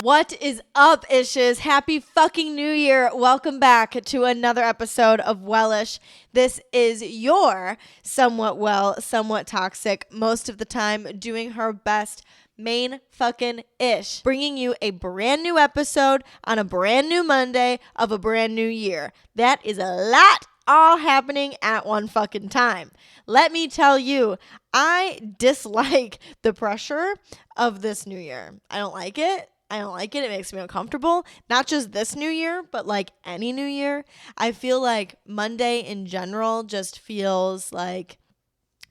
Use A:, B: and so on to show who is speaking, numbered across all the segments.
A: What is up, Ishes? Happy fucking New Year. Welcome back to another episode of Wellish. This is your somewhat well, somewhat toxic, most of the time doing her best main fucking ish, bringing you a brand new episode on a brand new Monday of a brand new year. That is a lot all happening at one fucking time. Let me tell you, I dislike the pressure of this new year. I don't like it. It makes me uncomfortable. Not just this new year, but like any new year. I feel like Monday in general just feels like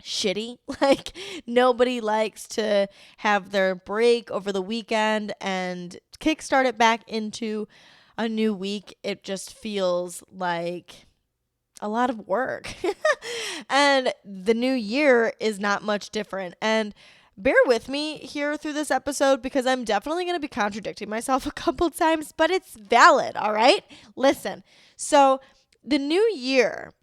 A: shitty. Like nobody likes to have their break over the weekend and kickstart it back into a new week. It just feels like a lot of work. And the new year is not much different. And bear with me here through this episode because I'm definitely going to be contradicting myself a couple times, but it's valid, all right? Listen, so the new year,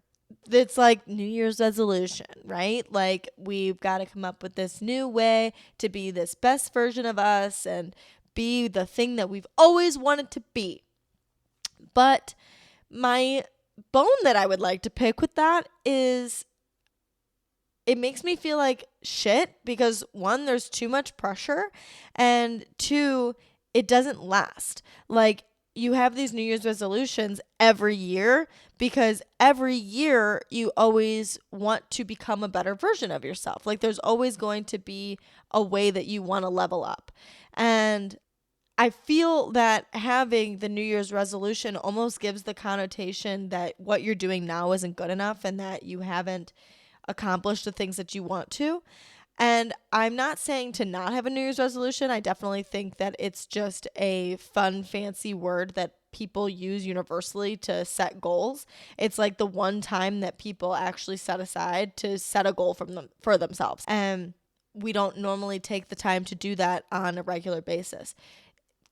A: it's like New Year's resolution, right? Like we've got to come up with this new way to be this best version of us and be the thing that we've always wanted to be. But my bone that I would like to pick with that is it makes me feel like shit because one, there's too much pressure, and two, it doesn't last. Like you have these New Year's resolutions every year because every year you always want to become a better version of yourself. Like there's always going to be a way that you want to level up. And I feel that having the New Year's resolution almost gives the connotation that what you're doing now isn't good enough and that you haven't accomplish the things that you want to. And I'm not saying to not have a New Year's resolution. I definitely think that it's just a fun, fancy word that people use universally to set goals. It's like the one time that people actually set aside to set a goal for themselves. And we don't normally take the time to do that on a regular basis.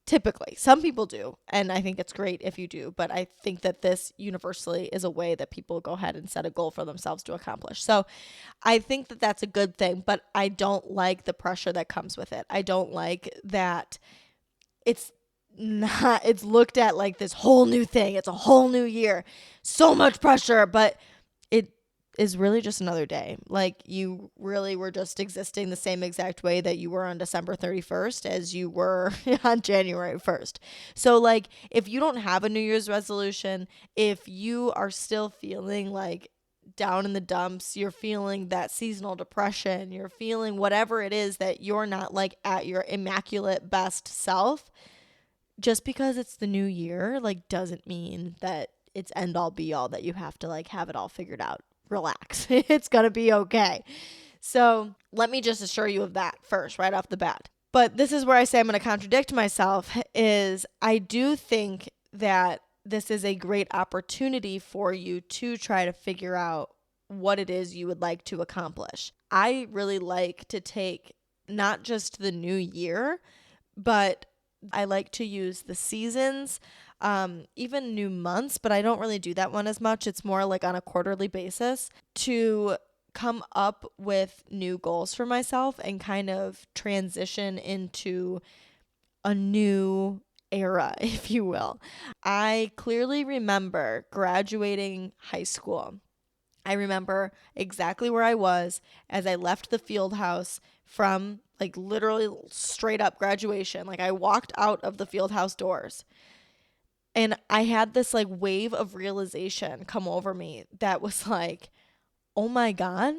A: Typically, some people do, and I think it's great if you do, but I think that this universally is a way that people go ahead and set a goal for themselves to accomplish. So I think that that's a good thing, but I don't like the pressure that comes with it. I don't like that it's looked at like this whole new thing. It's a whole new year. So much pressure, but it is really just another day. Like you really were just existing the same exact way that you were on December 31st as you were on January 1st. So like if you don't have a New Year's resolution, if you are still feeling like down in the dumps, you're feeling that seasonal depression, you're feeling whatever it is that you're not like at your immaculate best self, just because it's the new year like doesn't mean that it's end all be all, that you have to like have it all figured out. Relax. It's going to be okay. So let me just assure you of that first, right off the bat. But this is where I say I'm going to contradict myself is I do think that this is a great opportunity for you to try to figure out what it is you would like to accomplish. I really like to take not just the new year, but I like to use the seasons, even new months, but I don't really do that one as much. It's more like on a quarterly basis to come up with new goals for myself and kind of transition into a new era, if you will. I clearly remember graduating high school. I remember exactly where I was as I left the field house from like literally straight up graduation. Like I walked out of the field house doors and I had this like wave of realization come over me that was like, oh my God,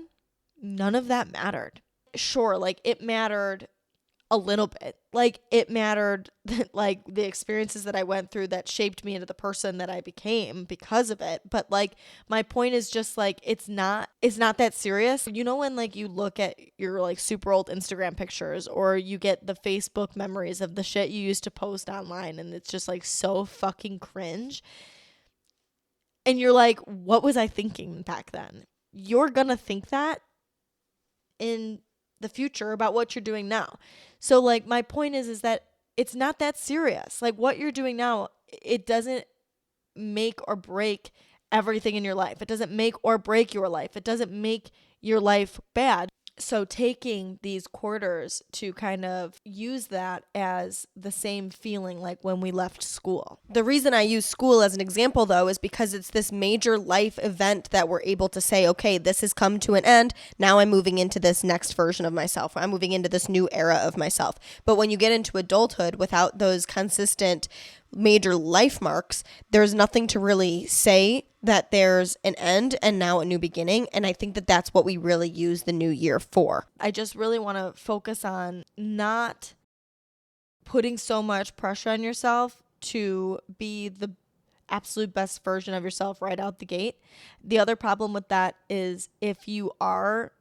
A: none of that mattered. Sure, like it mattered a little bit. Like it mattered that like the experiences that I went through that shaped me into the person that I became because of it. But like my point is just like it's not that serious. You know when like you look at your like super old Instagram pictures or you get the Facebook memories of the shit you used to post online and it's just like so fucking cringe. And you're like, what was I thinking back then? You're gonna think that in the future about what you're doing now. So like my point is that it's not that serious. Like what you're doing now, it doesn't make or break everything in your life. It doesn't make or break your life. It doesn't make your life bad. So taking these quarters to kind of use that as the same feeling like when we left school. The reason I use school as an example though is because it's this major life event that we're able to say, okay, this has come to an end. Now I'm moving into this next version of myself. I'm moving into this new era of myself. But when you get into adulthood without those consistent major life marks, there's nothing to really say that there's an end and now a new beginning. And I think that that's what we really use the new year for. I just really want to focus on not putting so much pressure on yourself to be the absolute best version of yourself right out the gate. The other problem with that is if you are,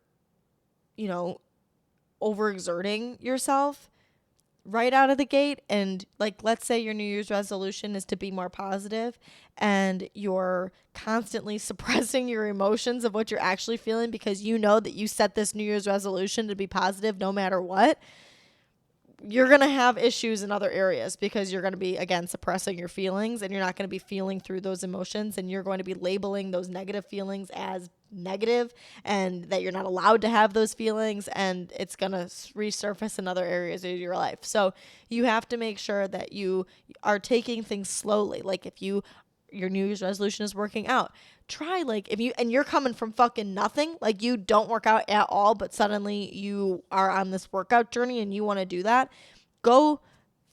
A: overexerting yourself right out of the gate, and like, let's say your New Year's resolution is to be more positive and you're constantly suppressing your emotions of what you're actually feeling because you know that you set this New Year's resolution to be positive no matter what, you're going to have issues in other areas because you're going to be, again, suppressing your feelings and you're not going to be feeling through those emotions, and you're going to be labeling those negative feelings as negative and that you're not allowed to have those feelings, and it's going to resurface in other areas of your life. So you have to make sure that you are taking things slowly. Like if your New Year's resolution is working out, try and you're coming from fucking nothing, like you don't work out at all, but suddenly you are on this workout journey and you want to do that, go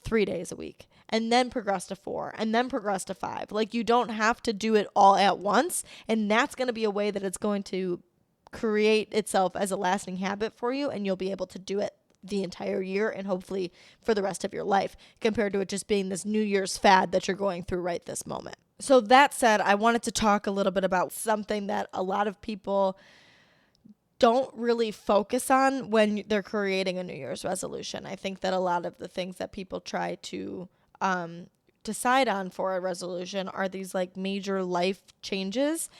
A: 3 days a week and then progress to 4 and then progress to 5. Like you don't have to do it all at once, and that's going to be a way that it's going to create itself as a lasting habit for you, and you'll be able to do it the entire year and hopefully for the rest of your life, compared to it just being this New Year's fad that you're going through right this moment. So that said, I wanted to talk a little bit about something that a lot of people don't really focus on when they're creating a New Year's resolution. I think that a lot of the things that people try to decide on for a resolution are these like major life changes.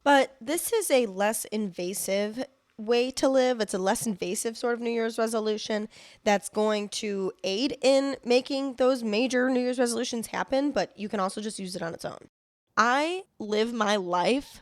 A: But this is a less invasive way to live. It's a less invasive sort of New Year's resolution that's going to aid in making those major New Year's resolutions happen, but you can also just use it on its own. I live my life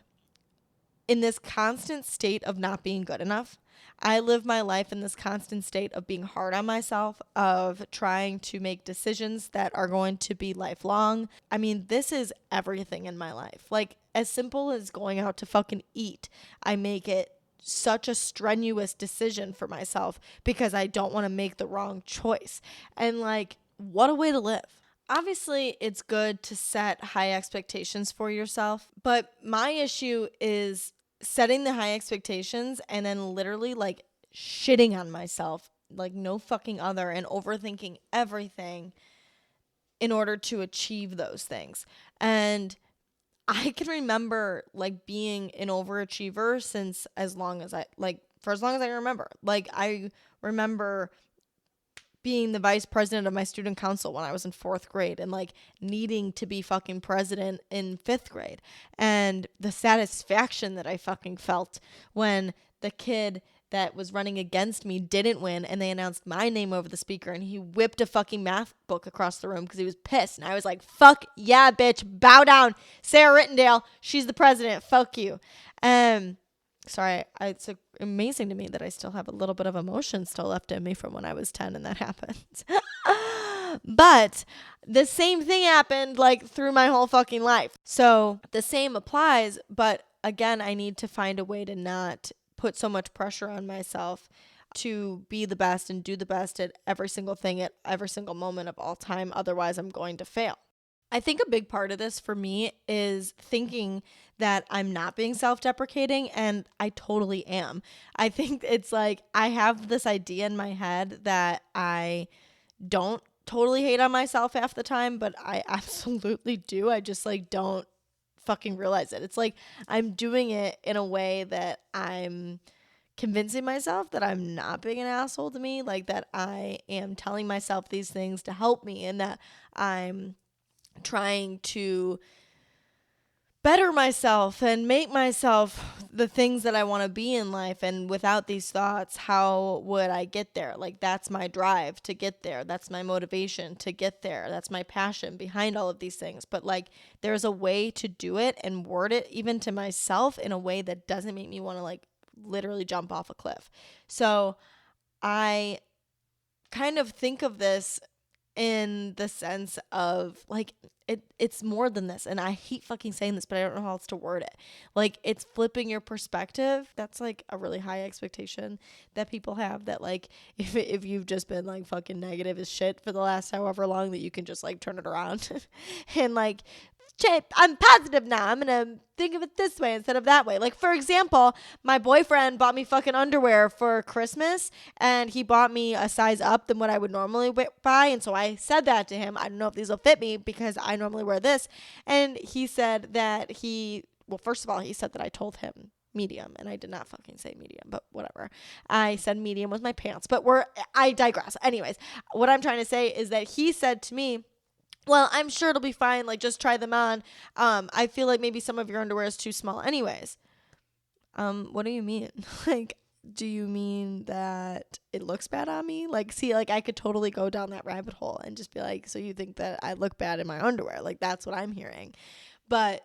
A: in this constant state of not being good enough. I live my life in this constant state of being hard on myself, of trying to make decisions that are going to be lifelong. I mean, this is everything in my life. Like, as simple as going out to fucking eat, I make it such a strenuous decision for myself because I don't want to make the wrong choice. And like, what a way to live. Obviously, it's good to set high expectations for yourself, but my issue is setting the high expectations and then literally like shitting on myself like no fucking other and overthinking everything in order to achieve those things. And I can remember like being an overachiever since for as long as I remember. Like I remember being the vice president of my student council when I was in 4th grade and like needing to be fucking president in 5th grade. And the satisfaction that I fucking felt when the kid that was running against me didn't win and they announced my name over the speaker and he whipped a fucking math book across the room because he was pissed. And I was like, fuck yeah, bitch, bow down. Sarah Rittendale, she's the president. Fuck you. Sorry, it's amazing to me that I still have a little bit of emotion still left in me from when I was 10 and that happened. But the same thing happened like through my whole fucking life. So the same applies, but again, I need to find a way to not put so much pressure on myself to be the best and do the best at every single thing at every single moment of all time. Otherwise, I'm going to fail. I think a big part of this for me is thinking that I'm not being self-deprecating, and I totally am. I think it's like I have this idea in my head that I don't totally hate on myself half the time, but I absolutely do. I just like don't fucking realize it. It's like I'm doing it in a way that I'm convincing myself that I'm not being an asshole to me, like that I am telling myself these things to help me and that I'm trying to better myself and make myself the things that I want to be in life. And without these thoughts, how would I get there? Like, that's my drive to get there. That's my motivation to get there. That's my passion behind all of these things. But like, there's a way to do it and word it even to myself in a way that doesn't make me want to like literally jump off a cliff. So I kind of think of this in the sense of like it's more than this, and I hate fucking saying this, but I don't know how else to word it. Like, it's flipping your perspective. That's like a really high expectation that people have, that like if you've just been like fucking negative as shit for the last however long, that you can just like turn it around and like, I'm positive now. I'm going to think of it this way instead of that way. Like, for example, my boyfriend bought me fucking underwear for Christmas, and he bought me a size up than what I would normally buy. And so I said that to him. I don't know if these will fit me because I normally wear this. And he said that well, first of all, he said that I told him medium, and I did not fucking say medium, but whatever. I said medium was my pants, but I digress. Anyways, what I'm trying to say is that he said to me, well, I'm sure it'll be fine. Like, just try them on. I feel like maybe some of your underwear is too small anyways. What do you mean? Like, do you mean that it looks bad on me? Like, see, like, I could totally go down that rabbit hole and just be like, so you think that I look bad in my underwear? Like, that's what I'm hearing. But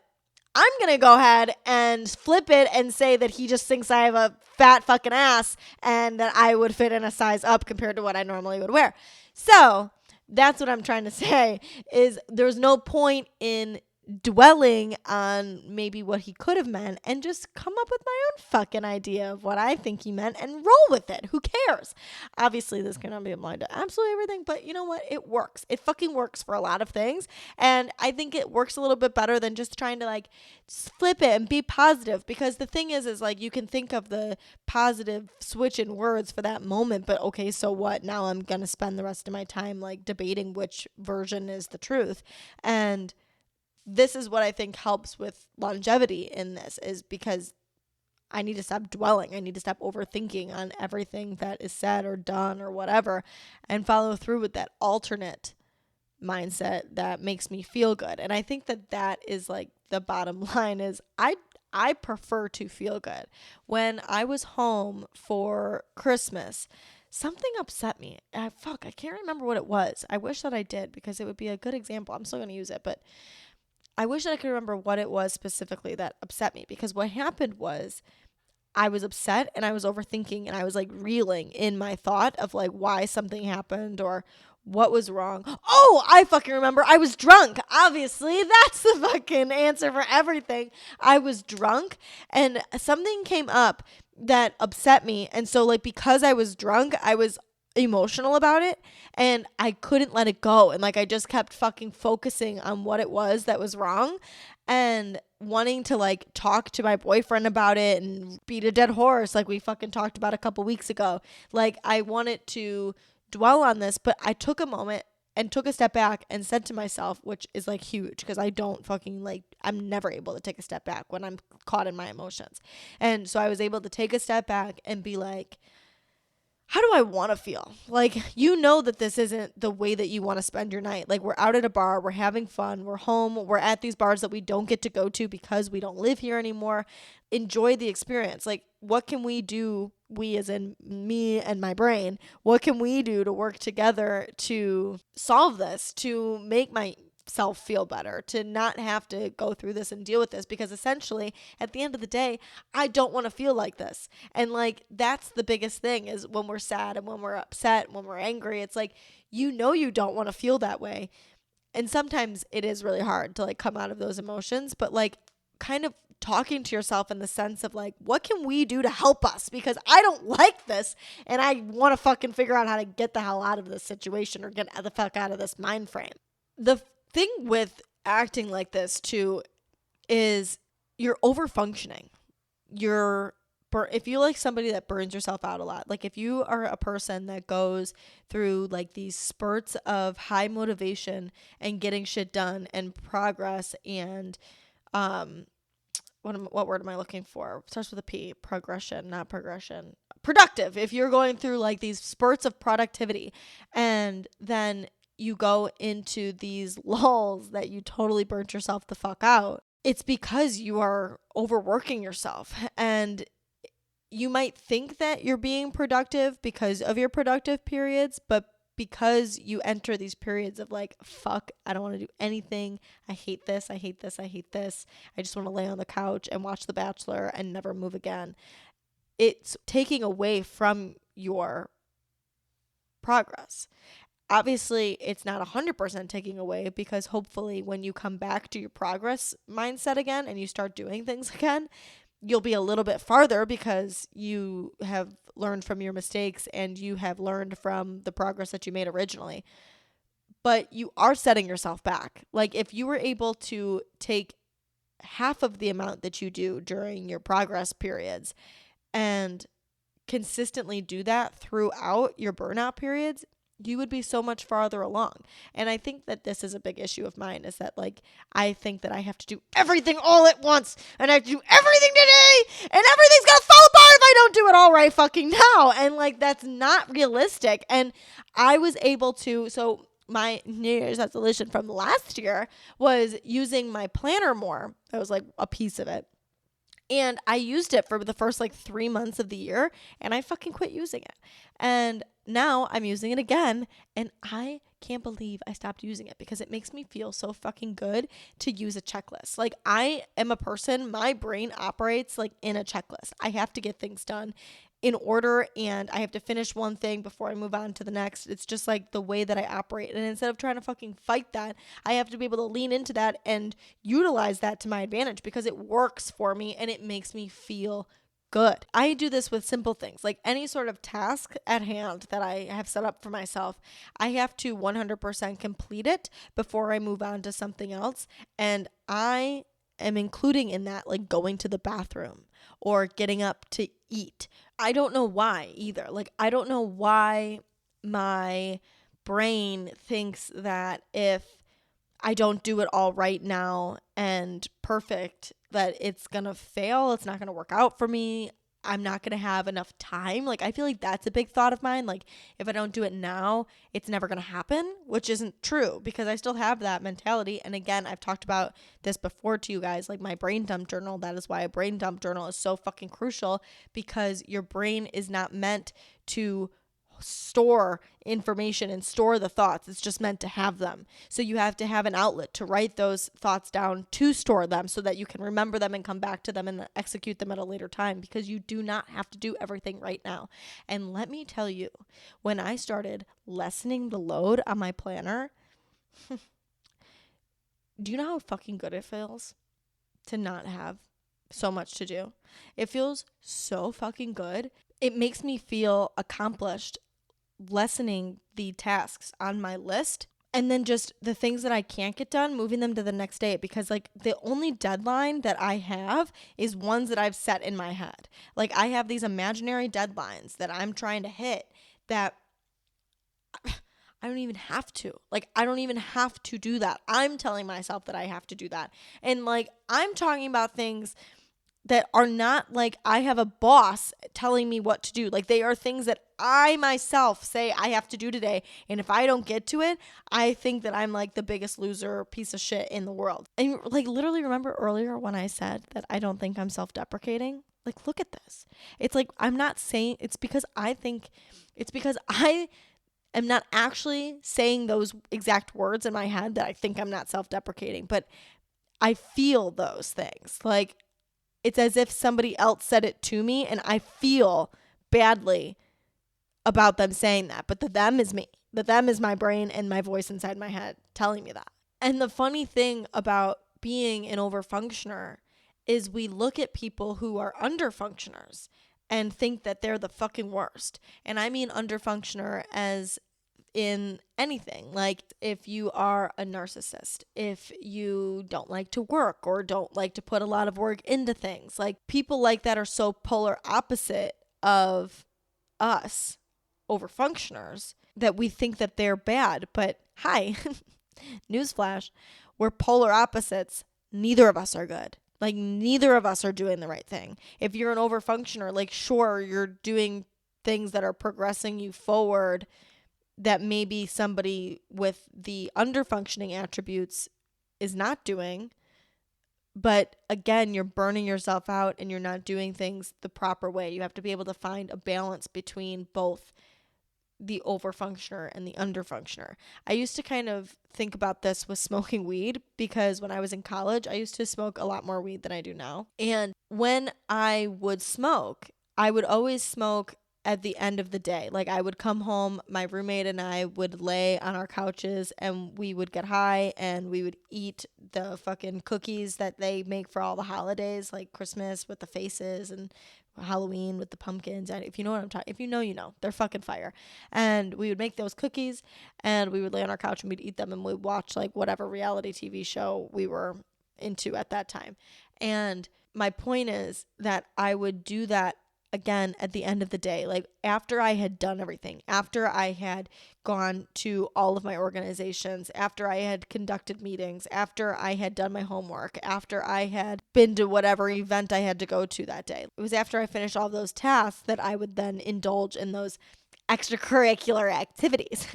A: I'm going to go ahead and flip it and say that he just thinks I have a fat fucking ass and that I would fit in a size up compared to what I normally would wear. So that's what I'm trying to say, is there's no point in dwelling on maybe what he could have meant, and just come up with my own fucking idea of what I think he meant and roll with it. Who cares? Obviously, this cannot be applied to absolutely everything, but you know what? It works. It fucking works for a lot of things. And I think it works a little bit better than just trying to like flip it and be positive, because the thing is like, you can think of the positive switch in words for that moment, but okay, so what? Now I'm going to spend the rest of my time like debating which version is the truth. And this is what I think helps with longevity in this, is because I need to stop dwelling. I need to stop overthinking on everything that is said or done or whatever, and follow through with that alternate mindset that makes me feel good. And I think that that is like the bottom line, is I prefer to feel good. When I was home for Christmas, something upset me. I can't remember what it was. I wish that I did, because it would be a good example. I'm still going to use it, but I wish that I could remember what it was specifically that upset me, because what happened was I was upset and I was overthinking, and I was like reeling in my thought of like why something happened or what was wrong. Oh, I fucking remember. I was drunk. Obviously, that's the fucking answer for everything. I was drunk and something came up that upset me. And so like, because I was drunk, I was emotional about it, and I couldn't let it go, and like I just kept fucking focusing on what it was that was wrong, and wanting to like talk to my boyfriend about it and beat a dead horse like we fucking talked about a couple weeks ago. Like, I wanted to dwell on this, but I took a moment and took a step back and said to myself, which is like huge, because I don't fucking like, I'm never able to take a step back when I'm caught in my emotions. And so I was able to take a step back and be like, how do I want to feel? Like, you know that this isn't the way that you want to spend your night. Like, we're out at a bar, we're having fun, we're home, we're at these bars that we don't get to go to because we don't live here anymore. Enjoy the experience. Like, what can we do, we as in me and my brain, what can we do to work together to solve this, to make myself feel better, to not have to go through this and deal with this? Because essentially at the end of the day, I don't want to feel like this. And like, that's the biggest thing, is when we're sad and when we're upset, when we're angry, it's like, you know, you don't want to feel that way. And sometimes it is really hard to like come out of those emotions, but like kind of talking to yourself in the sense of like, what can we do to help us? Because I don't like this, and I want to fucking figure out how to get the hell out of this situation, or get the fuck out of this mind frame. The thing with acting like this too is you're over functioning. If you like somebody that burns yourself out a lot, like if you are a person that goes through like these spurts of high motivation and getting shit done and progress and what word am I looking for? It starts with a P. Progression, not progression. Productive. If you're going through like these spurts of productivity, and then you go into these lulls that you totally burnt yourself the fuck out, it's because you are overworking yourself. And you might think that you're being productive because of your productive periods, but because you enter these periods of like, fuck, I don't want to do anything. I hate this. I hate this. I hate this. I just want to lay on the couch and watch The Bachelor and never move again. it's taking away from your progress. Obviously, it's not 100% taking away, because hopefully when you come back to your progress mindset again and you start doing things again, you'll be a little bit farther because you have learned from your mistakes and you have learned from the progress that you made originally. But you are setting yourself back. Like, if you were able to take half of the amount that you do during your progress periods and consistently do that throughout your burnout periods, you would be so much farther along. And I think that this is a big issue of mine, is that, like, I think that I have to do everything all at once, and I have to do everything today, and everything's gonna fall apart if I don't do it all right fucking now. And, like, that's not realistic. And I was able to, so my New Year's resolution from last year was using my planner more. That was like a piece of it. And I used it for the first like 3 months of the year, and I fucking quit using it. And now I'm using it again, and I can't believe I stopped using it, because it makes me feel so fucking good to use a checklist. Like, I am a person, my brain operates like in a checklist. I have to get things done in order, and I have to finish one thing before I move on to the next. It's just like the way that I operate. And instead of trying to fucking fight that, I have to be able to lean into that and utilize that to my advantage, because it works for me and it makes me feel good. I do this with simple things, like any sort of task at hand that I have set up for myself. I have to 100% complete it before I move on to something else. And I am including in that, like, going to the bathroom or getting up to eat. I don't know why either. Like, I don't know why my brain thinks that if I don't do it all right now and perfect, that it's going to fail. It's not going to work out for me. I'm not going to have enough time. Like, I feel like that's a big thought of mine. Like, if I don't do it now, it's never going to happen, which isn't true, because I still have that mentality. And again, I've talked about this before to you guys, like my brain dump journal. That is why a brain dump journal is so fucking crucial, because your brain is not meant to store information and store the thoughts. It's just meant to have them. So you have to have an outlet to write those thoughts down, to store them, so that you can remember them and come back to them and execute them at a later time, because you do not have to do everything right now. And let me tell you, when I started lessening the load on my planner, do you know how fucking good it feels to not have so much to do? It feels so fucking good. It makes me feel accomplished, lessening the tasks on my list, and then just the things that I can't get done, moving them to the next day, because like the only deadline that I have is ones that I've set in my head. Like, I have these imaginary deadlines that I'm trying to hit that I don't even have to. Like, I don't even have to do that. I'm telling myself that I have to do that. And like, I'm talking about things that are not like I have a boss telling me what to do. Like, they are things that I myself say I have to do today. And if I don't get to it, I think that I'm like the biggest loser piece of shit in the world. And like, literally, remember earlier when I said that I don't think I'm self-deprecating? Like, look at this. It's like, I'm not saying, it's because I am not actually saying those exact words in my head that I think I'm not self-deprecating, but I feel those things. Like, it's as if somebody else said it to me, and I feel badly about them saying that. But the them is me. The them is my brain and my voice inside my head telling me that. And the funny thing about being an overfunctioner is we look at people who are underfunctioners and think that they're the fucking worst. And I mean underfunctioner as in anything. Like, if you are a narcissist, if you don't like to work or don't like to put a lot of work into things, like, people like that are so polar opposite of us overfunctioners that we think that they're bad. But hi, newsflash, we're polar opposites. Neither of us are good. Like, neither of us are doing the right thing. If you're an overfunctioner, like, sure, you're doing things that are progressing you forward that maybe somebody with the underfunctioning attributes is not doing. But again, you're burning yourself out and you're not doing things the proper way. You have to be able to find a balance between both the overfunctioner and the underfunctioner. I used to kind of think about this with smoking weed, because when I was in college, I used to smoke a lot more weed than I do now. And when I would smoke, I would always smoke at the end of the day. Like I would come home, my roommate and I would lay on our couches and we would get high and we would eat the fucking cookies that they make for all the holidays, like Christmas with the faces and Halloween with the pumpkins. And if you know what I'm talking, if you know, you know, they're fucking fire. And we would make those cookies and we would lay on our couch and we'd eat them and we'd watch like whatever reality TV show we were into at that time. And my point is that I would do that again at the end of the day, like after I had done everything, after I had gone to all of my organizations, after I had conducted meetings, after I had done my homework, after I had been to whatever event I had to go to that day. It was after I finished all those tasks that I would then indulge in those extracurricular activities.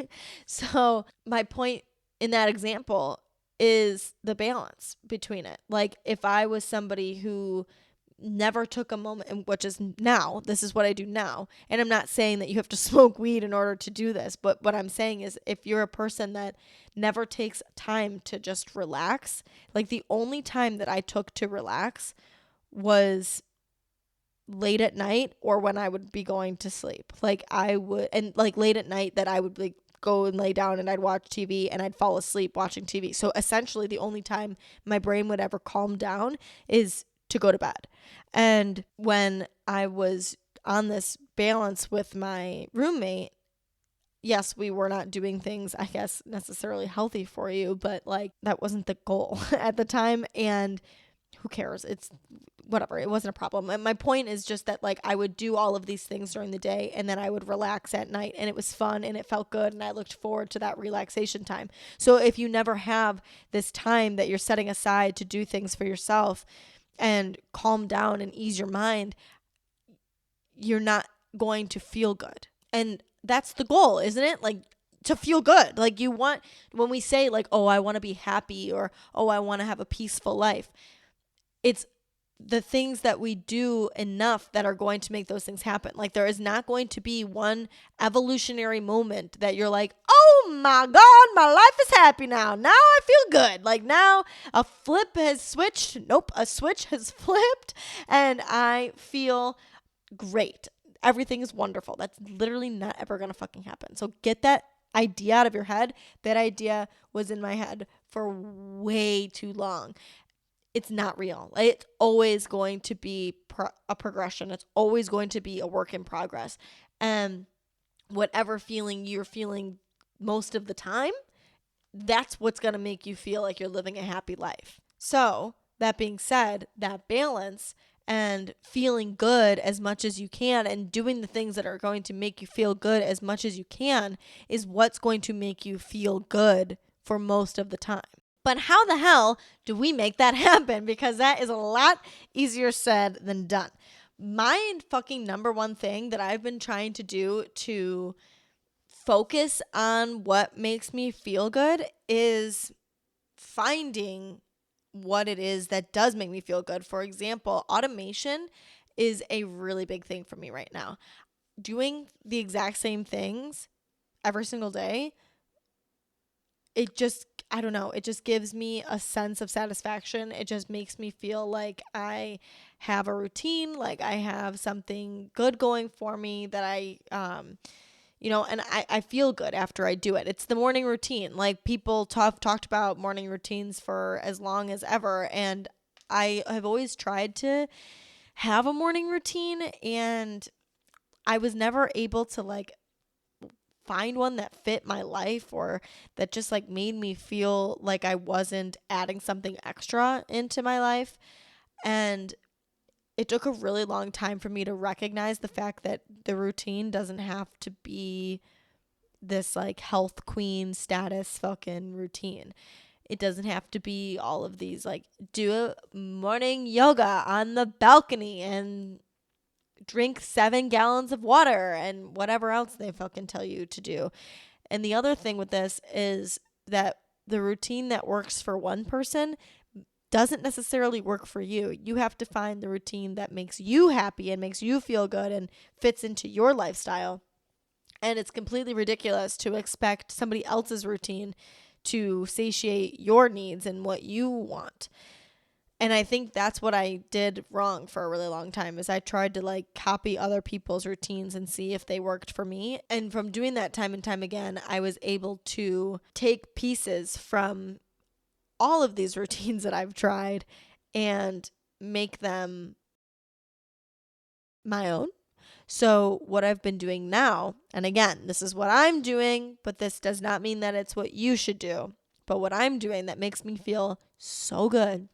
A: So my point in that example is the balance between it. Like if I was somebody who never took a moment, which is now, this is what I do now. And I'm not saying that you have to smoke weed in order to do this, but what I'm saying is if you're a person that never takes time to just relax, like the only time that I took to relax was late at night or when I would be going to sleep. Like I would, and like late at night that I would like go and lay down and I'd watch TV and I'd fall asleep watching TV. So essentially the only time my brain would ever calm down is to go to bed. And when I was on this balance with my roommate, yes, we were not doing things, I guess, necessarily healthy for you, but like that wasn't the goal at the time. And who cares? It's whatever. It wasn't a problem. And my point is just that like I would do all of these things during the day and then I would relax at night and it was fun and it felt good and I looked forward to that relaxation time. So if you never have this time that you're setting aside to do things for yourself and calm down and ease your mind, you're not going to feel good. And that's the goal, isn't it? Like to feel good. Like you want, when we say like, oh, I want to be happy or, oh, I want to have a peaceful life, it's the things that we do enough that are going to make those things happen. Like there is not going to be one evolutionary moment that you're like, oh my God, my life is happy now. Now I feel good. Like now a flip has switched. Nope, a switch has flipped and I feel great. Everything is wonderful. That's literally not ever going to fucking happen. So get that idea out of your head. That idea was in my head for way too long. It's not real. It's always going to be a progression. It's always going to be a work in progress. And whatever feeling you're feeling most of the time, that's what's going to make you feel like you're living a happy life. So that being said, that balance and feeling good as much as you can and doing the things that are going to make you feel good as much as you can is what's going to make you feel good for most of the time. But how the hell do we make that happen? Because that is a lot easier said than done. My fucking number one thing that I've been trying to do to focus on what makes me feel good is finding what it is that does make me feel good. For example, automation is a really big thing for me right now. Doing the exact same things every single day, it just, I don't know, it just gives me a sense of satisfaction. It just makes me feel like I have a routine, like I have something good going for me that I, and I feel good after I do it. It's the morning routine. Like people talked about morning routines for as long as ever. And I have always tried to have a morning routine and I was never able to like find one that fit my life or that just like made me feel like I wasn't adding something extra into my life. And it took a really long time for me to recognize the fact that the routine doesn't have to be this like health queen status fucking routine. It doesn't have to be all of these like do morning yoga on the balcony and drink 7 gallons of water and whatever else they fucking tell you to do. And the other thing with this is that the routine that works for one person doesn't necessarily work for you. You have to find the routine that makes you happy and makes you feel good and fits into your lifestyle. And it's completely ridiculous to expect somebody else's routine to satiate your needs and what you want. And I think that's what I did wrong for a really long time is I tried to like copy other people's routines and see if they worked for me. And from doing that time and time again, I was able to take pieces from all of these routines that I've tried and make them my own. So what I've been doing now, and again, this is what I'm doing, but this does not mean that it's what you should do. But what I'm doing that makes me feel so good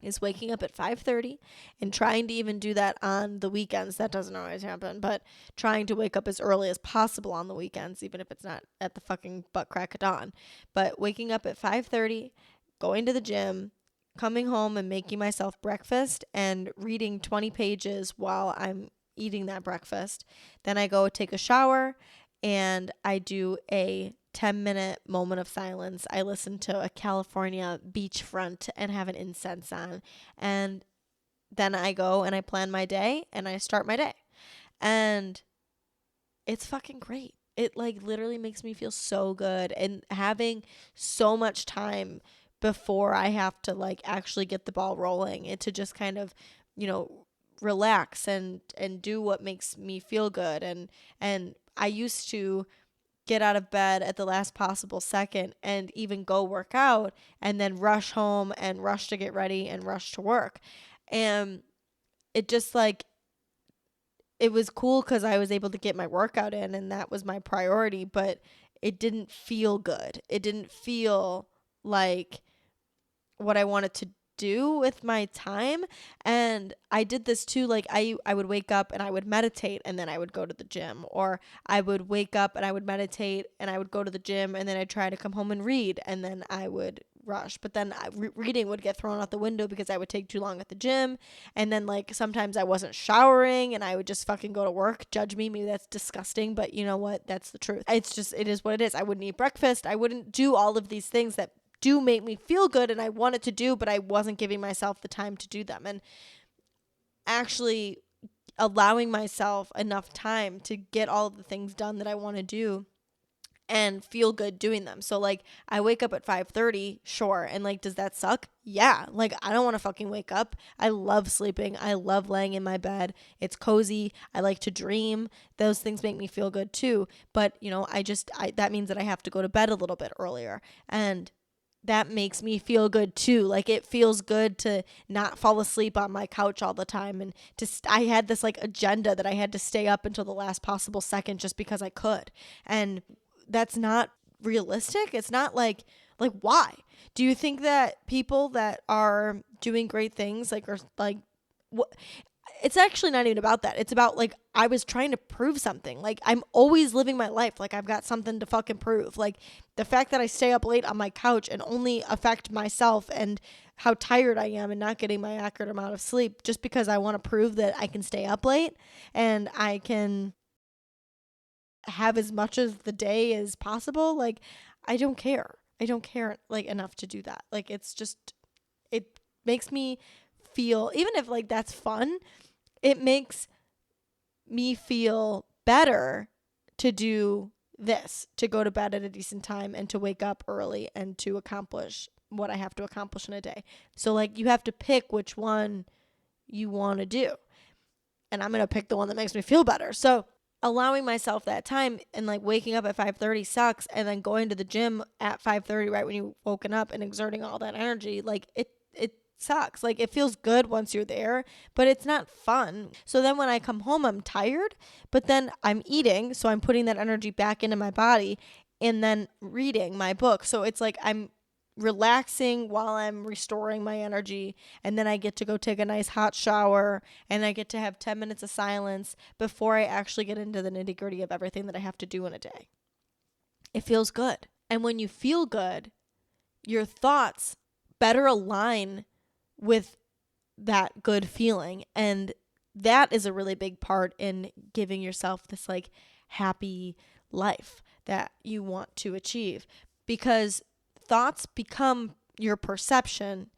A: is waking up at 5:30 and trying to even do that on the weekends. That doesn't always happen, but trying to wake up as early as possible on the weekends, even if it's not at the fucking butt crack of dawn. But waking up at 5:30, going to the gym, coming home and making myself breakfast and reading 20 pages while I'm eating that breakfast. Then I go take a shower and I do a 10-minute moment of silence. I listen to a California beachfront and have an incense on. And then I go and I plan my day and I start my day. And it's fucking great. It like literally makes me feel so good. And having so much time before I have to like actually get the ball rolling and to just kind of, relax and do what makes me feel good. And I used to get out of bed at the last possible second and even go work out and then rush home and rush to get ready and rush to work. And it just like, it was cool because I was able to get my workout in and that was my priority, but it didn't feel good. It didn't feel like what I wanted to do with my time. And I did this too, like I would wake up and I would meditate and then I would go to the gym, or I would wake up and I would meditate and I would go to the gym and then I'd try to come home and read and then I would rush, but then reading would get thrown out the window because I would take too long at the gym. And then like sometimes I wasn't showering and I would just fucking go to work. Judge me, maybe that's disgusting, but you know what, that's the truth. It's just, it is what it is. I wouldn't eat breakfast. I wouldn't do all of these things that do make me feel good and I wanted to do, but I wasn't giving myself the time to do them. And actually allowing myself enough time to get all of the things done that I want to do and feel good doing them. So like I wake up at 5:30, sure. And like, does that suck? Yeah. Like I don't want to fucking wake up. I love sleeping. I love laying in my bed. It's cozy. I like to dream. Those things make me feel good too. But that means that I have to go to bed a little bit earlier. And that makes me feel good too. Like it feels good to not fall asleep on my couch all the time. And I had this like agenda that I had to stay up until the last possible second just because I could. And that's not realistic. It's not like why? Do you think that people that are doing great things are like what? It's actually not even about that. It's about like I was trying to prove something. Like I'm always living my life like I've got something to fucking prove. Like the fact that I stay up late on my couch and only affect myself and how tired I am and not getting my accurate amount of sleep just because I want to prove that I can stay up late and I can have as much of the day as possible. Like I don't care. I don't care like enough to do that. Like it's just, it makes me feel, even if like that's fun, it makes me feel better to do this, to go to bed at a decent time and to wake up early and to accomplish what I have to accomplish in a day. So like you have to pick which one you want to do. And I'm going to pick the one that makes me feel better. So allowing myself that time and like waking up at 5:30 sucks, and then going to the gym at 5:30 right when you woken up and exerting all that energy, like it sucks. Like it feels good once you're there, but it's not fun. So then when I come home, I'm tired, but then I'm eating, so I'm putting that energy back into my body and then reading my book. So it's like I'm relaxing while I'm restoring my energy, and then I get to go take a nice hot shower and I get to have 10 minutes of silence before I actually get into the nitty-gritty of everything that I have to do in a day. It feels good. And when you feel good, your thoughts better align with that good feeling. And that is a really big part in giving yourself this like happy life that you want to achieve, because thoughts become your perception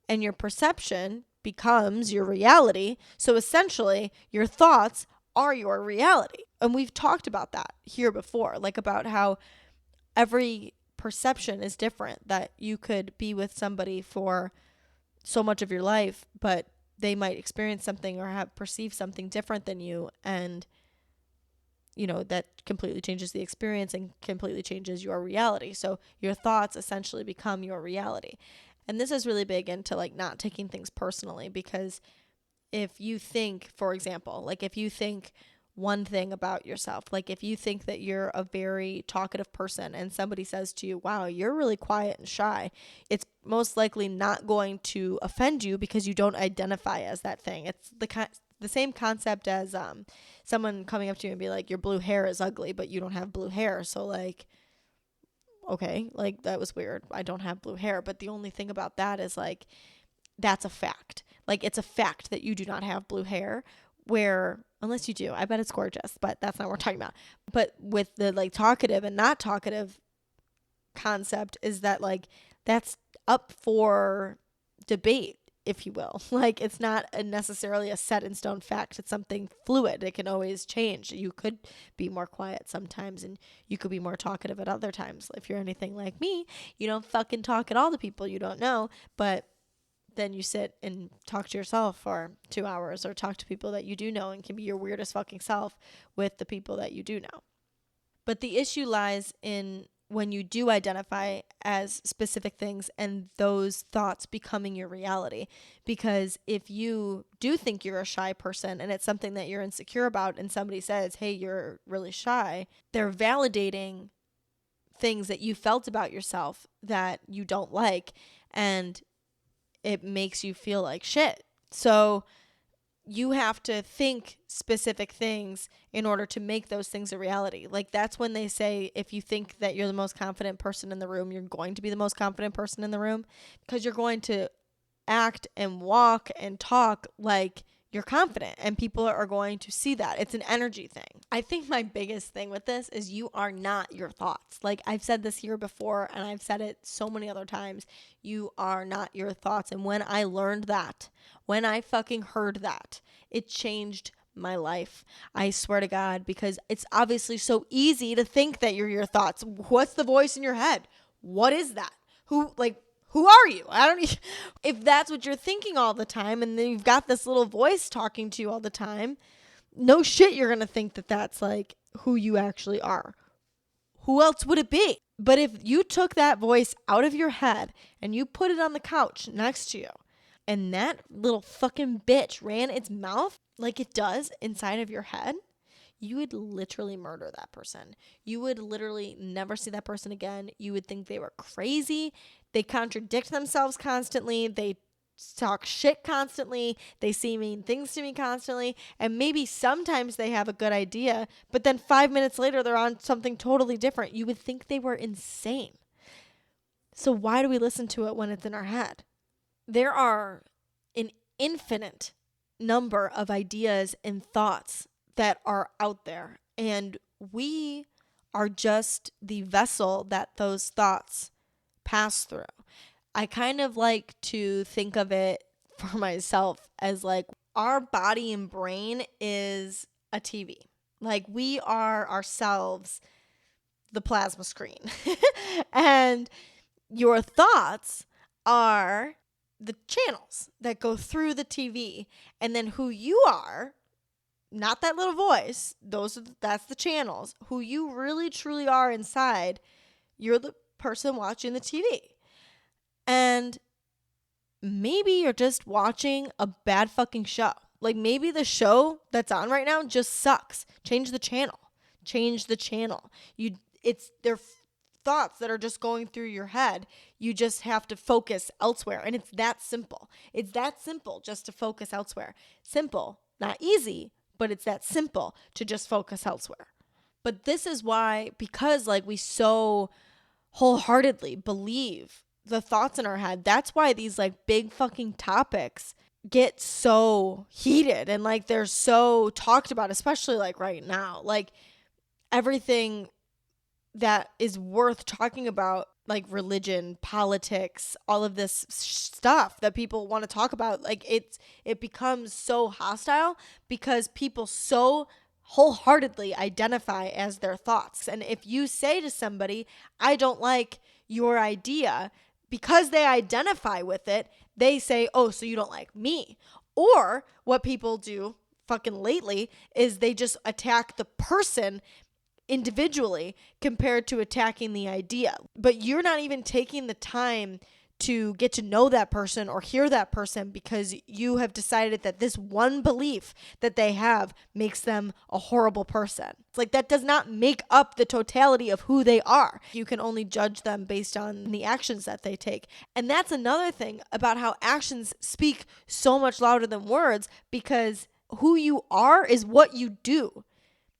A: and your perception becomes your reality. So essentially your thoughts are your reality. And we've talked about that here before, like about how every perception is different, that you could be with somebody for so much of your life, but they might experience something or have perceived something different than you, and that completely changes the experience and completely changes your reality. So your thoughts essentially become your reality. And this is really big into like not taking things personally, because if you think, for example, like if you think one thing about yourself, like if you think that you're a very talkative person and somebody says to you, wow, you're really quiet and shy, it's most likely not going to offend you because you don't identify as that thing. It's the same concept as someone coming up to you and be like, your blue hair is ugly, but you don't have blue hair. So like, okay, like that was weird. I don't have blue hair. But the only thing about that is like, that's a fact. Like, it's a fact that you do not have blue hair, where, unless you do, I bet it's gorgeous, but that's not what we're talking about. But with the like talkative and not talkative concept, is that like, that's up for debate, if you will. Like, it's not necessarily a set in stone fact. It's something fluid. It can always change. You could be more quiet sometimes and you could be more talkative at other times. If you're anything like me, you don't fucking talk at all to people you don't know, but then you sit and talk to yourself for 2 hours, or talk to people that you do know and can be your weirdest fucking self with the people that you do know. But the issue lies in when you do identify as specific things and those thoughts becoming your reality. Because if you do think you're a shy person and it's something that you're insecure about, and somebody says, hey, you're really shy, they're validating things that you felt about yourself that you don't like, and it makes you feel like shit. So you have to think specific things in order to make those things a reality. Like, that's when they say, if you think that you're the most confident person in the room, you're going to be the most confident person in the room, because you're going to act and walk and talk like you're confident, and people are going to see that. It's an energy thing. I think my biggest thing with this is you are not your thoughts. Like, I've said this here before, and I've said it so many other times. You are not your thoughts. And when I learned that, when I fucking heard that, it changed my life. I swear to God, because it's obviously so easy to think that you're your thoughts. What's the voice in your head? What is that? Who are you? I don't even, if that's what you're thinking all the time, and then you've got this little voice talking to you all the time, no shit, you're going to think that that's like who you actually are. Who else would it be? But if you took that voice out of your head and you put it on the couch next to you, and that little fucking bitch ran its mouth like it does inside of your head, you would literally murder that person. You would literally never see that person again. You would think they were crazy. They contradict themselves constantly. They talk shit constantly. They say mean things to me constantly. And maybe sometimes they have a good idea, but then 5 minutes later, they're on something totally different. You would think they were insane. So why do we listen to it when it's in our head? There are an infinite number of ideas and thoughts that are out there, and we are just the vessel that those thoughts pass through. I kind of like to think of it for myself as like our body and brain is a TV. Like, we are ourselves the plasma screen. And your thoughts are the channels that go through the TV, and then who you are, not that little voice, that's the channels. Who you really truly are inside, you're the person watching the TV. And maybe you're just watching a bad fucking show. Like, maybe the show that's on right now just sucks. Change the channel. They're thoughts that are just going through your head. You just have to focus elsewhere. And it's that simple. It's that simple just to focus elsewhere. Simple, not easy, but it's that simple to just focus elsewhere. But this is why, because like we so wholeheartedly believe the thoughts in our head, that's why these like big fucking topics get so heated and like they're so talked about, especially like right now. Like, everything that is worth talking about, like religion, politics, all of this stuff that people want to talk about, like it becomes so hostile because people so wholeheartedly identify as their thoughts. And if you say to somebody, I don't like your idea because they identify with it, they say, oh, so you don't like me. Or what people do fucking lately is they just attack the person individually compared to attacking the idea. But you're not even taking the time to get to know that person or hear that person because you have decided that this one belief that they have makes them a horrible person. It's like that does not make up the totality of who they are. You can only judge them based on the actions that they take. And that's another thing about how actions speak so much louder than words, because who you are is what you do,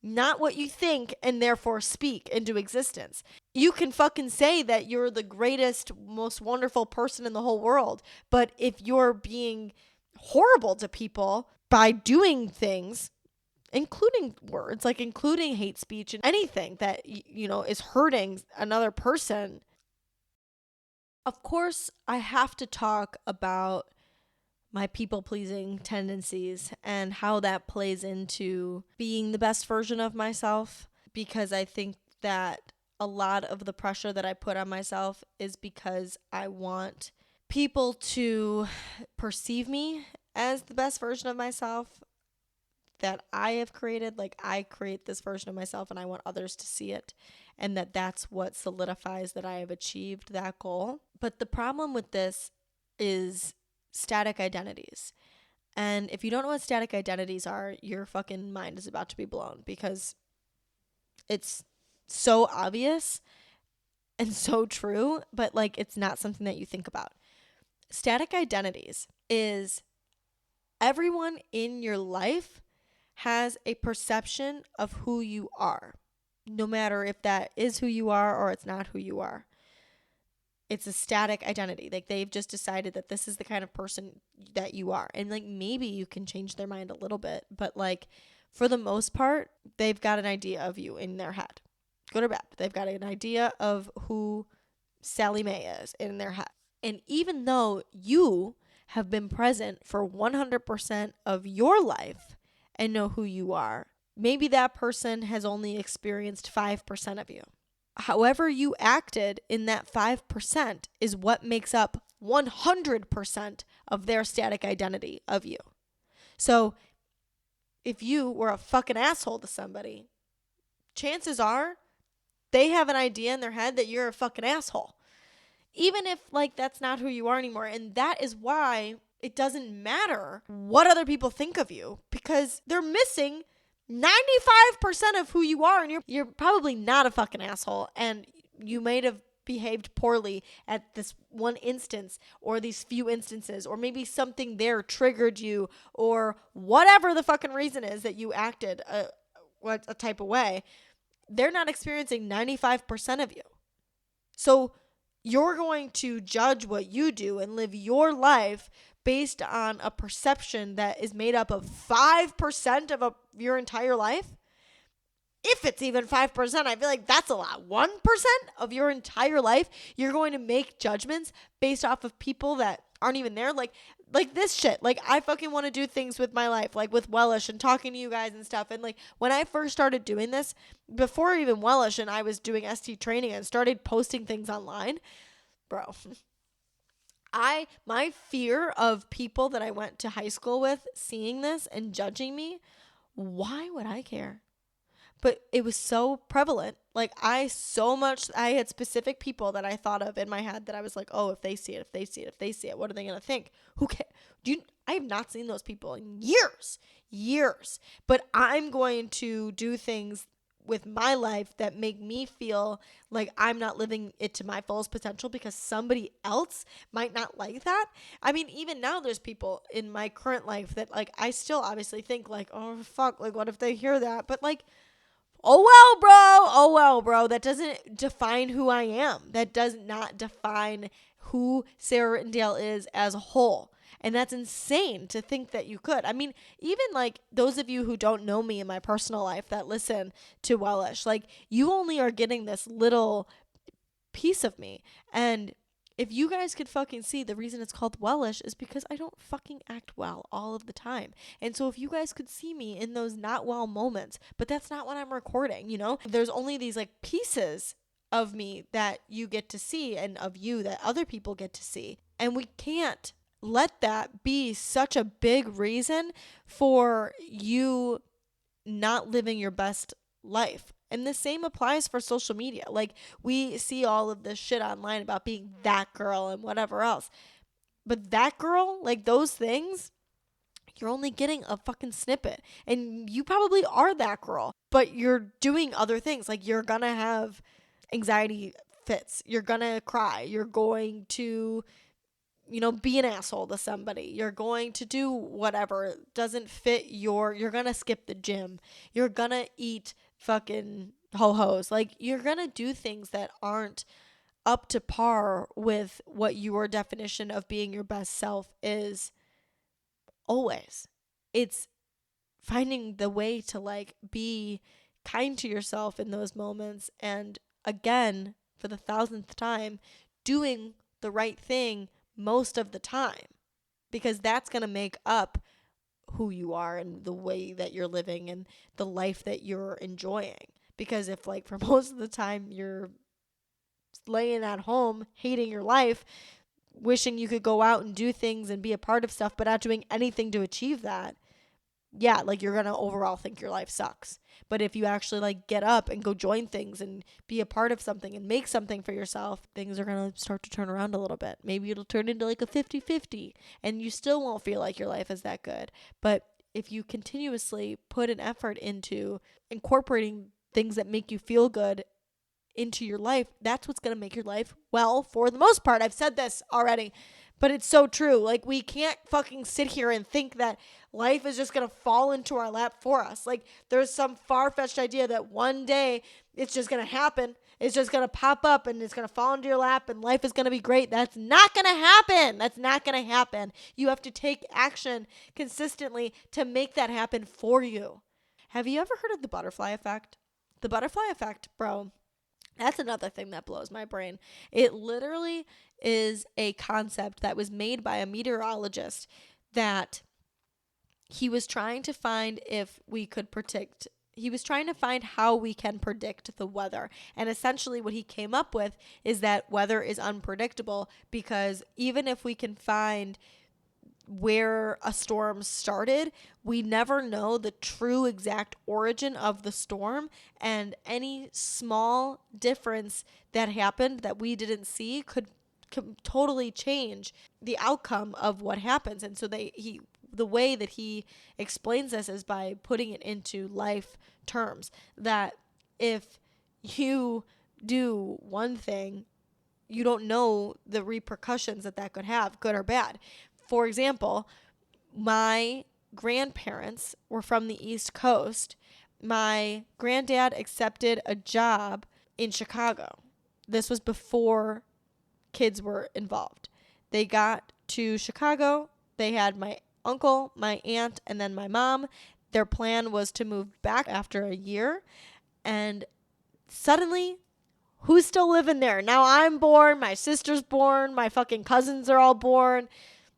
A: not what you think and therefore speak into existence. You can fucking say that you're the greatest, most wonderful person in the whole world, but if you're being horrible to people by doing things, including words, like including hate speech and anything that, is hurting another person. Of course, I have to talk about my people-pleasing tendencies and how that plays into being the best version of myself, because I think that a lot of the pressure that I put on myself is because I want people to perceive me as the best version of myself that I have created. Like, I create this version of myself and I want others to see it, and that's what solidifies that I have achieved that goal. But the problem with this is static identities. And if you don't know what static identities are, your fucking mind is about to be blown, because it's so obvious and so true, but like it's not something that you think about. Static identities is everyone in your life has a perception of who you are, no matter if that is who you are or it's not who you are. It's a static identity. Like, they've just decided that this is the kind of person that you are. And like, maybe you can change their mind a little bit, but like, for the most part, they've got an idea of you in their head. Good or bad, they've got an idea of who Sally Mae is in their head. And even though you have been present for 100% of your life and know who you are, maybe that person has only experienced 5% of you. However you acted in that 5% is what makes up 100% of their static identity of you. So if you were a fucking asshole to somebody, chances are they have an idea in their head that you're a fucking asshole, even if like that's not who you are anymore. And that is why it doesn't matter what other people think of you, because they're missing 95% of who you are, and you're probably not a fucking asshole, and you might have behaved poorly at this one instance or these few instances, or maybe something there triggered you, or whatever the fucking reason is that you acted a type of way. They're not experiencing 95% of you. So you're going to judge what you do and live your life based on a perception that is made up of 5% of your entire life. If it's even 5%, I feel like that's a lot. 1% of your entire life, you're going to make judgments based off of people that aren't even there. Like this shit. Like, I fucking want to do things with my life, like with Wellish and talking to you guys and stuff. And like, when I first started doing this, before even Wellish, and I was doing ST training and started posting things online, bro, my fear of people that I went to high school with seeing this and judging me, why would I care? But it was so prevalent. Like, I had specific people that I thought of in my head that I was like, oh, if they see it, what are they going to think? Who cares? I have not seen those people in years. But I'm going to do things with my life that make me feel like I'm not living it to my fullest potential because somebody else might not like that. I mean, even now there's people in my current life that like, I still obviously think like, oh fuck, like what if they hear that? But like, oh well, bro. That doesn't define who I am. That does not define who Sarah Rittendale is as a whole. And that's insane to think that you could. I mean, even like those of you who don't know me in my personal life that listen to Wellish, like, you only are getting this little piece of me. And if you guys could fucking see, the reason it's called Wellish is because I don't fucking act well all of the time. And so if you guys could see me in those not well moments, but that's not what I'm recording, you know? There's only these like pieces of me that you get to see and of you that other people get to see. And we can't let that be such a big reason for you not living your best life. And the same applies for social media. Like, we see all of this shit online about being that girl and whatever else. But that girl, like those things, you're only getting a fucking snippet. And you probably are that girl, but you're doing other things. Like, you're gonna have anxiety fits. You're gonna cry. You're going to, be an asshole to somebody. You're going to do whatever doesn't fit you're gonna skip the gym. You're gonna eat fucking ho-hos. Like, you're gonna do things that aren't up to par with what your definition of being your best self is always. It's finding the way to like be kind to yourself in those moments, and again, for the thousandth time, doing the right thing most of the time, because that's going to make up who you are and the way that you're living and the life that you're enjoying. Because if, like, for most of the time you're laying at home hating your life, wishing you could go out and do things and be a part of stuff but not doing anything to achieve that, yeah, like, you're gonna overall think your life sucks. But if you actually like get up and go join things and be a part of something and make something for yourself, things are gonna start to turn around a little bit. Maybe it'll turn into like a 50-50 and you still won't feel like your life is that good. But if you continuously put an effort into incorporating things that make you feel good into your life, that's what's going to make your life, well, for the most part. I've said this already, but it's so true. Like, we can't fucking sit here and think that life is just going to fall into our lap for us. Like, there's some far-fetched idea that one day it's just going to happen. It's just going to pop up and it's going to fall into your lap and life is going to be great. That's not going to happen. That's not going to happen. You have to take action consistently to make that happen for you. Have you ever heard of the butterfly effect? The butterfly effect, bro. That's another thing that blows my brain. It literally is a concept that was made by a meteorologist that he was trying to find if we could predict. He was trying to find how we can predict the weather. And essentially what he came up with is that weather is unpredictable, because even if we can find where a storm started, we never know the true exact origin of the storm, and any small difference that happened that we didn't see could totally change the outcome of what happens. And so the way that he explains this is by putting it into life terms, that if you do one thing, you don't know the repercussions that could have, good or bad. For example, my grandparents were from the East Coast. My granddad accepted a job in Chicago. This was before kids were involved. They got to Chicago. They had my uncle, my aunt, and then my mom. Their plan was to move back after a year. And suddenly, who's still living there? Now I'm born. My sister's born. My fucking cousins are all born.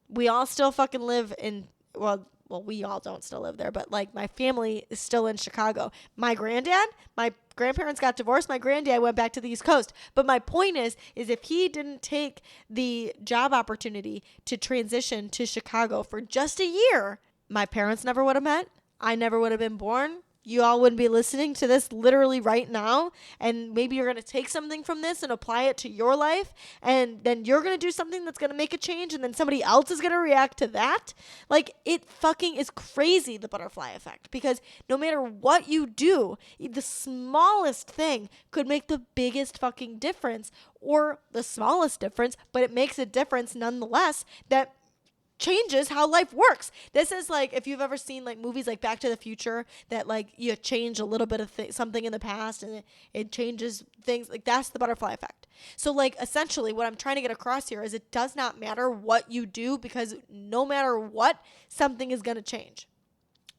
A: We all still fucking live in, well, we all don't still live there, but like my family is still in Chicago. My grandparents got divorced. My granddad went back to the East Coast. But my point is if he didn't take the job opportunity to transition to Chicago for just a year, my parents never would have met. I never would have been born. You all wouldn't be listening to this literally right now. And maybe you're going to take something from this and apply it to your life. And then you're going to do something that's going to make a change. And then somebody else is going to react to that. Like, it fucking is crazy, the butterfly effect. Because no matter what you do, the smallest thing could make the biggest fucking difference, or the smallest difference, but it makes a difference nonetheless that changes how life works. This is like, if you've ever seen like movies like Back to the Future, that like you change a little bit of something in the past and it changes things. Like, that's the butterfly effect. So like, essentially what I'm trying to get across here is it does not matter what you do, because no matter what, something is going to change.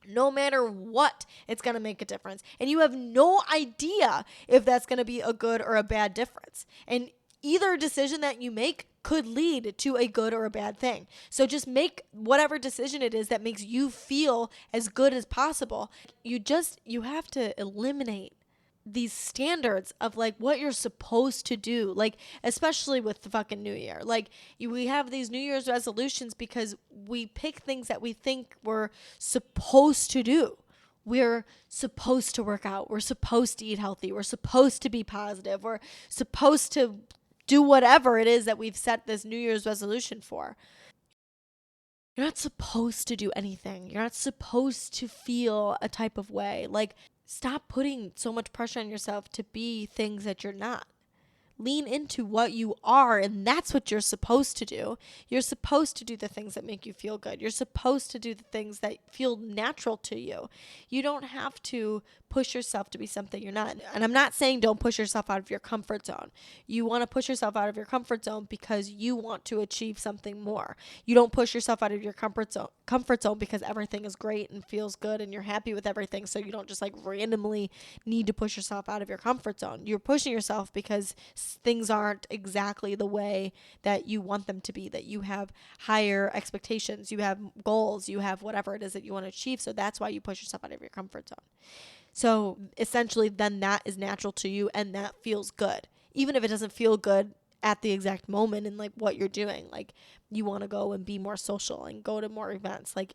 A: No matter what, it's going to make a difference. And you have no idea if that's going to be a good or a bad difference. And either decision that you make could lead to a good or a bad thing. So just make whatever decision it is that makes you feel as good as possible. You have to eliminate these standards of like what you're supposed to do, like especially with the fucking new year. Like we have these new year's resolutions because we pick things that we think we're supposed to do. We're supposed to work out, we're supposed to eat healthy, we're supposed to be positive, we're supposed to do whatever it is that we've set this new year's resolution for. You're not supposed to do anything. You're not supposed to feel a type of way. Like, stop putting so much pressure on yourself to be things that you're not. Lean into what you are, and that's what you're supposed to do. You're supposed to do the things that make you feel good. You're supposed to do the things that feel natural to you. You don't have to push yourself to be something you're not. And I'm not saying don't push yourself out of your comfort zone. You want to push yourself out of your comfort zone because you want to achieve something more. You don't push yourself out of your comfort zone because everything is great and feels good and you're happy with everything, so you don't just like randomly need to push yourself out of your comfort zone. You're pushing yourself because things aren't exactly the way that you want them to be, that you have higher expectations, you have goals, you have whatever it is that you want to achieve. So that's why you push yourself out of your comfort zone. So essentially, then that is natural to you and that feels good. Even if it doesn't feel good at the exact moment in like what you're doing. Like you want to go and be more social and go to more events. Like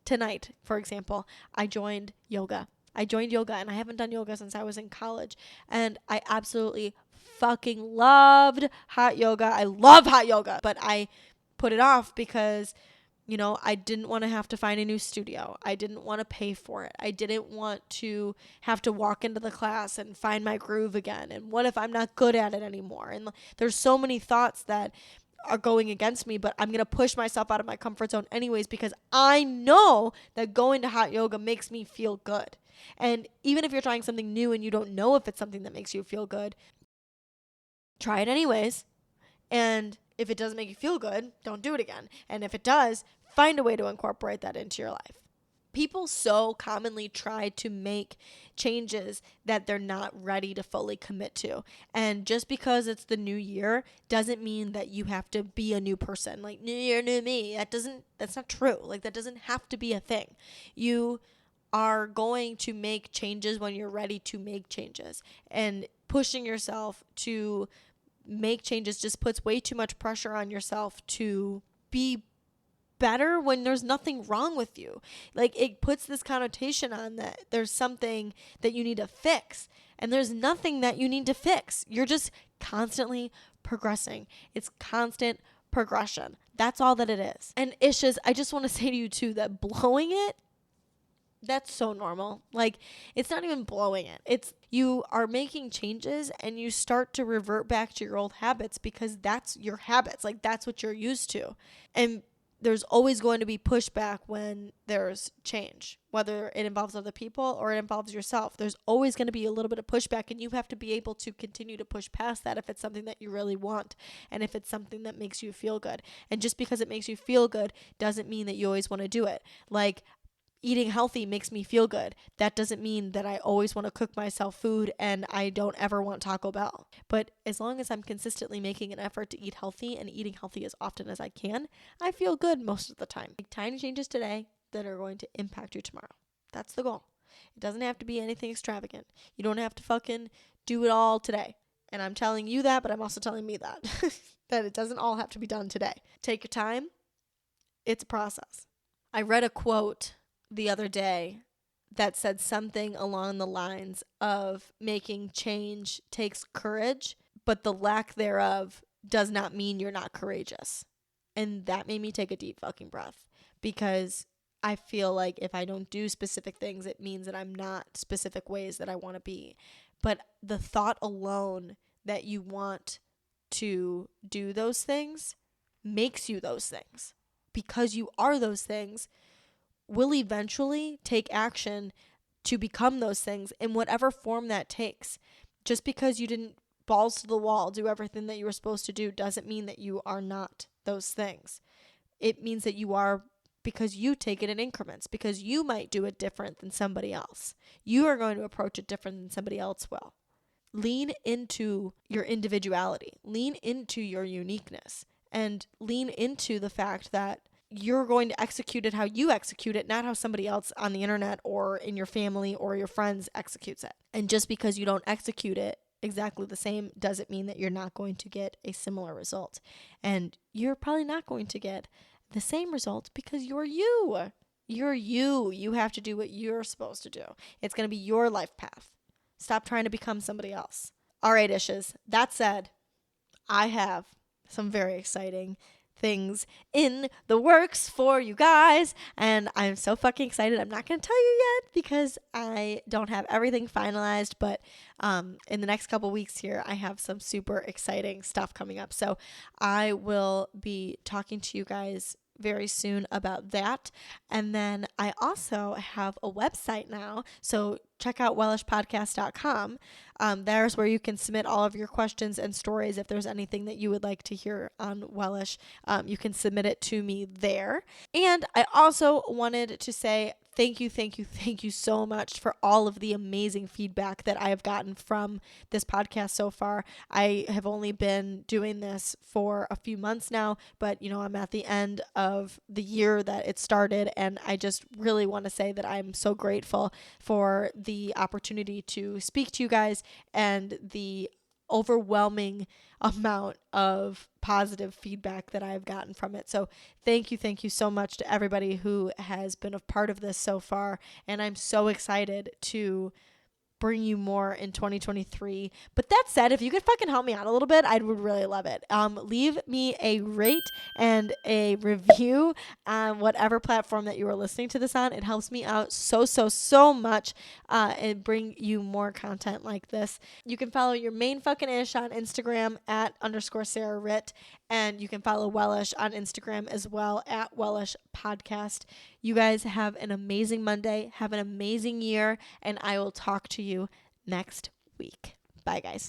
A: tonight, for example, I joined yoga. And I haven't done yoga since I was in college. And I absolutely fucking loved hot yoga. I love hot yoga, but I put it off because I didn't want to have to find a new studio. I didn't want to pay for it. I didn't want to have to walk into the class and find my groove again. And what if I'm not good at it anymore? And there's so many thoughts that are going against me, but I'm going to push myself out of my comfort zone anyways because I know that going to hot yoga makes me feel good. And even if you're trying something new and you don't know if it's something that makes you feel good, try it anyways. And if it doesn't make you feel good, don't do it again. And if it does, find a way to incorporate that into your life. People so commonly try to make changes that they're not ready to fully commit to. And just because it's the new year doesn't mean that you have to be a new person. Like, new year, new me. That's not true. Like, that doesn't have to be a thing. You are going to make changes when you're ready to make changes. And pushing yourself to make changes just puts way too much pressure on yourself to be better when there's nothing wrong with you. Like, it puts this connotation on that there's something that you need to fix, and there's nothing that you need to fix. You're just constantly progressing. It's constant progression. That's all that it is. And Ishes, I just want to say to you too that blowing it, that's so normal. Like, it's not even blowing it. It's you are making changes and you start to revert back to your old habits because that's your habits. Like, that's what you're used to. And there's always going to be pushback when there's change, whether it involves other people or it involves yourself. There's always going to be a little bit of pushback, and you have to be able to continue to push past that if it's something that you really want and if it's something that makes you feel good. And just because it makes you feel good doesn't mean that you always want to do it. Like, eating healthy makes me feel good. That doesn't mean that I always want to cook myself food and I don't ever want Taco Bell. But as long as I'm consistently making an effort to eat healthy and eating healthy as often as I can, I feel good most of the time. Make tiny changes today that are going to impact you tomorrow. That's the goal. It doesn't have to be anything extravagant. You don't have to fucking do it all today. And I'm telling you that, but I'm also telling me that. That it doesn't all have to be done today. Take your time. It's a process. I read a quote the other day that said something along the lines of making change takes courage, but the lack thereof does not mean you're not courageous. And that made me take a deep fucking breath because I feel like if I don't do specific things, it means that I'm not specific ways that I want to be. But the thought alone that you want to do those things makes you those things. Because you are those things, will eventually take action to become those things in whatever form that takes. Just because you didn't balls to the wall do everything that you were supposed to do doesn't mean that you are not those things. It means that you are, because you take it in increments, because you might do it different than somebody else. You are going to approach it different than somebody else will. Lean into your individuality. Lean into your uniqueness. And lean into the fact that you're going to execute it how you execute it, not how somebody else on the internet or in your family or your friends executes it. And just because you don't execute it exactly the same doesn't mean that you're not going to get a similar result. And you're probably not going to get the same result because you're you. You're you. You have to do what you're supposed to do. It's going to be your life path. Stop trying to become somebody else. All right, Ishes. That said, I have some very exciting things in the works for you guys, and I'm so fucking excited. I'm not going to tell you yet because I don't have everything finalized, but in the next couple weeks here, I have some super exciting stuff coming up. So I will be talking to you guys very soon about that. And then I also have a website now. So check out wellishpodcast.com. There's where you can submit all of your questions and stories. If there's anything that you would like to hear on Wellish, you can submit it to me there. And I also wanted to say thank you so much for all of the amazing feedback that I have gotten from this podcast so far. I have only been doing this for a few months now, but I'm at the end of the year that it started, and I just really want to say that I'm so grateful for the opportunity to speak to you guys and the overwhelming amount of positive feedback that I've gotten from it. So thank you so much to everybody who has been a part of this so far. And I'm so excited to bring you more in 2023. But that said, if you could fucking help me out a little bit, I would really love it. Leave me a rate and a review on whatever platform that you are listening to this on. It helps me out so much and bring you more content like this. You can follow your main fucking ish on Instagram at _Sarah Ritt, and you can follow Wellish on Instagram as well at Wellish Podcast. You guys have an amazing Monday. Have an amazing year, and I will talk to you next week. Bye, guys.